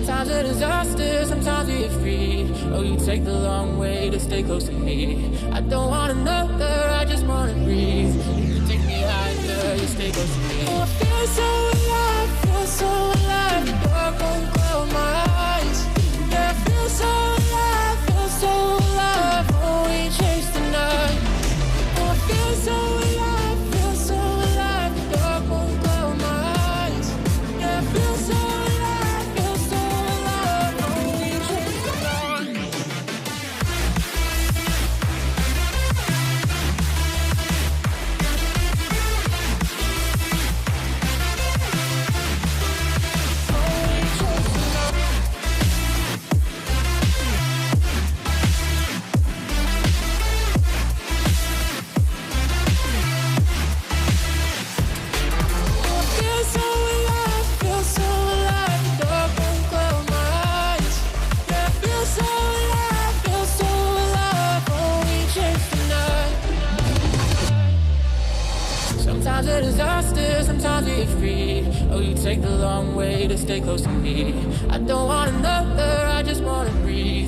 Sometimes a disaster, sometimes we get free. Oh, you take the long way to stay close to me. I don't want another, I just wanna breathe. You can take me higher, you stay close to me. Oh, I feel so alive, feel so alive. The dark won't cloud my eyes. Yeah, I feel so alive, feel so alive. Oh, we chase the night. Oh, I feel so alive, feel so alive. The dark won't cloud my eyes. Yeah, I feel so alive, feel so alive. Oh, we chase the night. Sometimes a disaster, sometimes we get free. Oh, you take the long way to stay close to me. I don't want another, I just wanna breathe.